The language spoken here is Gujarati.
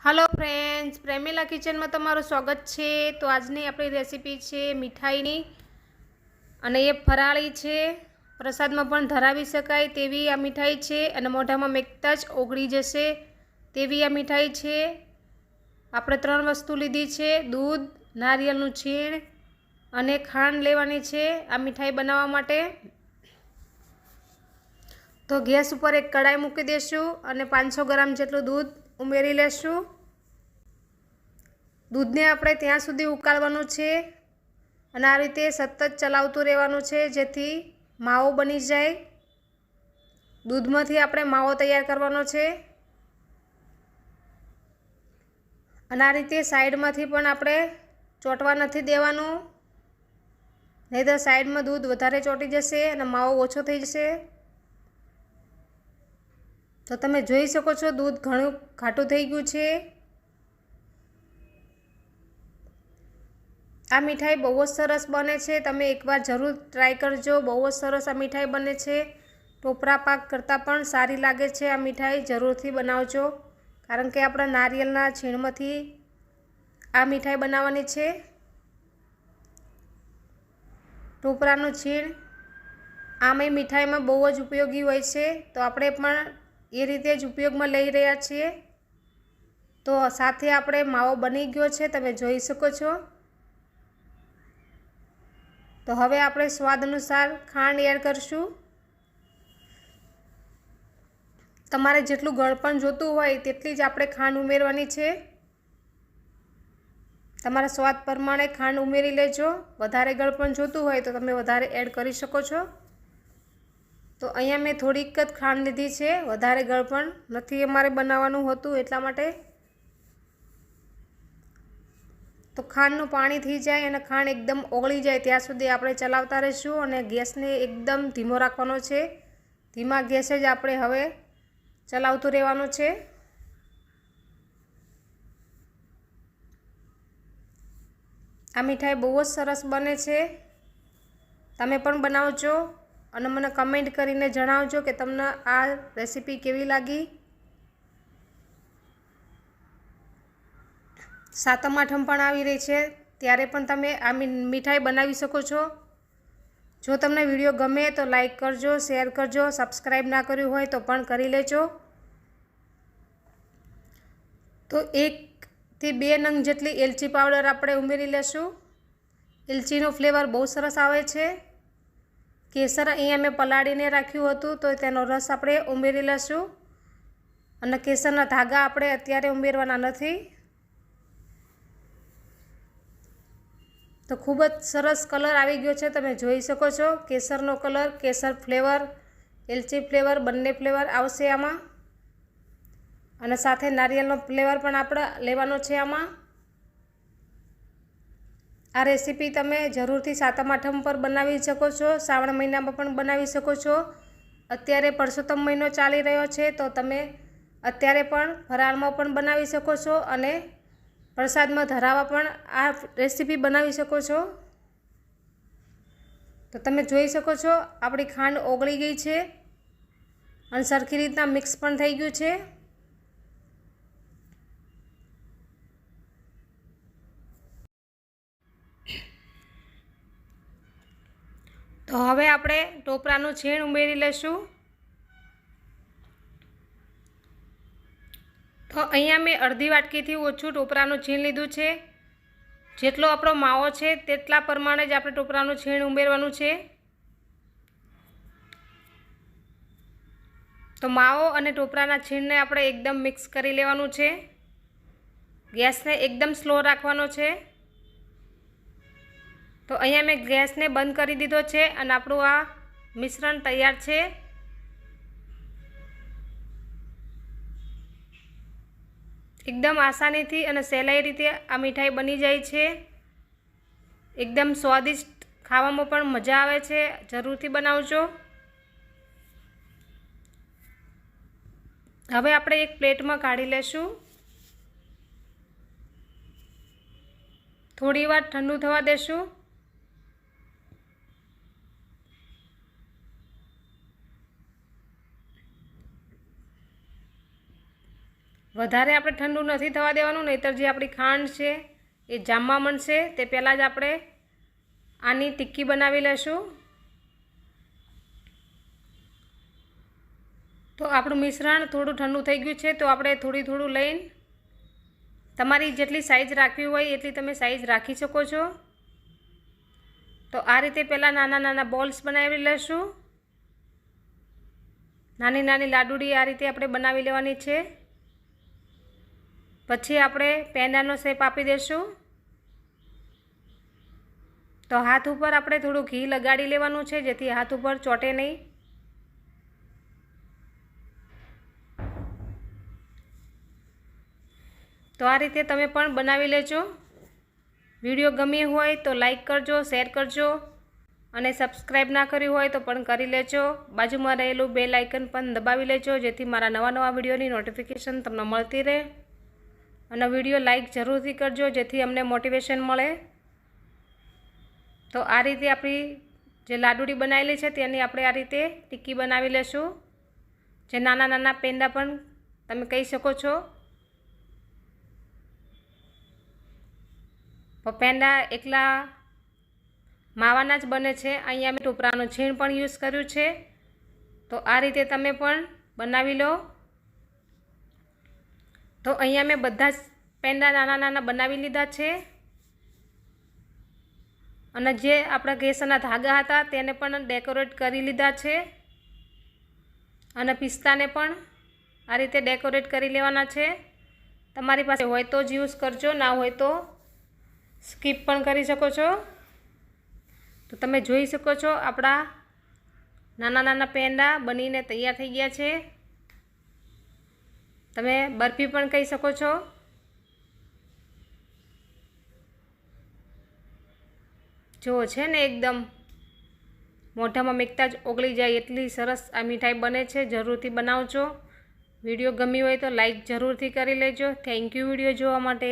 हेलो फ्रेंड्स, प्रेमिला किचन में तमारुं स्वागत है। तो आजनी अपनी रेसिपी है मीठाईनी अने ये फराળી है। प्रसाद में पण धरावी शकाय तेवी आ मीठाई है अने मोढामां मेकता ज ओगળી जशे तेवी आ मीठाई है। आपणे 3 वस्तु लीधी है, दूध, नारिયેળનું છીણ अने खांड लेवानी है आ मीठाई बनाववा माटे। तो गैस पर एक कढ़ाई मूकी देशुं अने 500 ग्राम जेटलुं दूध उमेरी लेशुं। दूध ने आपणे त्यां सुधी उकाळवानुं छे अने आ रीते सतत चलावतुं रहेवानुं छे जेथी मावो बनी जाय। दूधमांथी आपणे मावो तैयार करवानो छे अने आ रीते साइडमांथी पण आपणे ચોંટવા નથી દેવાનું, નહીંતર સાઈડમાં दूध વધારે ચોંટી જશે અને માવો ઓછો થઈ જશે। तो તમે જોઈ શકો છો दूध ઘણું ઘાટું થઈ ગયું છે। आ मीठाई बहुत सरस बने छे, तमे एक बार जरूर ट्राय करजो। बहुत सरस आ मीठाई बने छे, टोपरा पाक करता पण सारी लागे छे। आ मीठाई जरूरथी बनावजो, कारण के आपणा नारिયેળના છીણમાંથી आ मीठाई बनाववानी छे। टोपरानुं છીણ आमे मीठाईमां बहु ज उपयोगी होय छे, तो आपणे पण ए रीते ज उपयोगमां लई रह्या छीए। तो साथे आपणे मावो बनी गयो छे, तमे जोई शको छो। तो हवे आपणे स्वाद अनुसार खांड एड करशुं। तमारे जेटलुं गळपण जोतुं होय तेटली ज आपणे खांड उमेरवानी छे। तमारा स्वाद प्रमाणे खांड उमेरी लेजो। वधारे गळपण जोतुं होय तो तमे वधारे एड करी शको छो। तो अहींया मैं थोड़ीक ज खांड लीधी छे, वधारे गळपण नथी अमारे बनाववानुं होतुं एटला माटे। तो खांडनुं पाणी थी जाए अने खांड एकदम ओगળી जाए त्यां सुधी आपणे चलावता रहीशुं अने गैसने एकदम धीमो राखवानो छे। धीमा गैसे ज आपणे हवे चलावतुं रहेवानुं छे। आ मीठाई बहुत सरस बने छे, तमे पण बनावजो अने मने कमेंट करीने जणावजो के तमने आ रेसिपी केवी लागी। सातम आठम पण आवी रही छे त्यारे पण तमे आ मीठाई बनावी शको छो। जो तमने विडियो गमे तो लाइक करजो, शेर करजो, सब्सक्राइब ना कर्युं होय तो पण करी लेजो। तो 1 થી 2 નંગ જેટલી એલચી પાવડર આપણે ઉમેરી લેશું। એલચીનો ફ્લેવર બહુ સરસ આવે છે। કેસર અહીંયા મેં પલાળીને રાખ્યું હતું તો તેનો રસ આપણે ઉમેરી લેશું અને કેસરના ધાગા આપણે અત્યારે ઉમેરવાના નથી। तो खूब ज सरस कलर આવી ગયો છે, તમે જોઈ શકો છો। કેસરનો કલર, કેસર ફ્લેવર, એલચી ફ્લેવર બંને ફ્લેવર આવશે આમાં અને સાથે નારિયેળનો ફ્લેવર પણ આપણે લેવાનો છે આમાં। આ રેસીપી તમે જરૂરથી સાતમ આઠમ પર બનાવી શકો છો, શ્રાવણ મહિનામાં પણ બનાવી શકો છો। અત્યારે પરસોત્તમ મહિનો ચાલી રહ્યો છે તો તમે અત્યારે પણ ફરાળમાં પણ બનાવી શકો છો અને પ્રસાદમાં ધરાવવા પણ આ રેસીપી બનાવી શકો છો। તો તમે જોઈ શકો છો આપણી ખાંડ ઓગળી ગઈ છે અને સરખી રીતના મિક્સ પણ થઈ ગયું છે। तो हवे आपणे टोपरानुं છીણ उमेरी लेशुं। तो अहींया मैं अर्धी वाटकीथी ओछुं टोपरानुं છીણ लीधुं छे। जेटलो आपणो मावो छे तेटला प्रमाणे ज आपणे टोपरानुं છીણ उमेरवानुं छे। तो मावो अने टोपराना છીણને આપણે एकदम मिक्स करी लेवानुं छे। गैसने एकदम स्लो राखवानो छे। तो अहींया मैं गैसने बंद करी दीधो छे अने आपणुं आ मिश्रण तैयार छे। एकदम आसानीथी अने सहेलाई रीते आ मीठाई बनी जाय छे। एकदम स्वादिष्ट, खावामां पण मजा आवे छे। जरूरथी बनावजो। हवे आपणे एक प्लेटमां काढी लेशुं। थोड़ी वार ठंडू थवा देशुं। વધારે આપણે ઠંડુ નથી થવા દેવાનું, નહીંતર જે આપણી ખાંડ છે એ જામવા માંડશે. તે પહેલાં જ આપણે આની ટિક્કી બનાવી લઈશું. તો આપણું મિશ્રણ થોડું ઠંડુ થઈ ગયું છે, તો આપણે થોડું લઈને તમારી જેટલી સાઇઝ રાખવી હોય એટલી તમે સાઇઝ રાખી શકો છો. તો આ રીતે પહેલાં નાના નાના બોલ્સ બનાવી લઈશું. નાની નાની લાડુડી આ રીતે આપણે બનાવી લેવાની છે. પછી આપણે પેંડાનો શેપ આપી દઈશું. તો હાથ ઉપર આપણે થોડું ઘી લગાડી લેવાનું છે, જેથી હાથ ઉપર ચોંટે નહીં. તો આ રીતે તમે પણ બનાવી લેજો. વિડીયો ગમ્યો હોય તો લાઈક કરજો, શેર કરજો અને સબસ્ક્રાઈબ ના કર્યું હોય તો પણ કરી લેજો. બાજુમાં રહેલું બેલ આઇકન પણ દબાવી લેજો, જેથી મારા નવા વિડીયોની નોટિફિકેશન તમને મળતી રહે. અને વિડીયો લાઈક જરૂરથી કરજો, જેથી અમને મોટિવેશન મળે. તો આ રીતે આપણી જે લાડુડી બનાવેલી છે તેની આપણે આ રીતે ટિક્કી બનાવી લેશું. જે નાના નાના પેંડા પણ તમે કહી શકો છો. પેંડા એકલા માવાના જ બને છે. અહીંયા મેં ટોપરાનું છીણ પણ યુઝ કર્યું છે. તો આ રીતે તમે પણ બનાવી લો. તો અહીંયા મેં બધા જ પેંડા નાના નાના બનાવી લીધા છે. અને જે આપણા કેસરના ધાગા હતા તેને પણ ડેકોરેટ કરી લીધા છે. અને પિસ્તાને પણ આ રીતે ડેકોરેટ કરી લેવાના છે. તમારી પાસે હોય તો જ યુઝ કરજો, ના હોય તો સ્કીપ પણ કરી શકો છો. તો તમે જોઈ શકો છો આપણા નાના નાના પેંડા બનીને તૈયાર થઈ ગયા છે. તમે બરફી પણ કહી શકો છો. જો છે ને એકદમ મોઢામાં મેકતા જ ઓગળી જાય એટલી સરસ આ મીઠાઈ બને છે. જરૂરથી બનાવજો. વિડીયો ગમી હોય તો લાઈક જરૂરથી કરી લેજો. થેન્ક યુ વિડીયો જોવા માટે.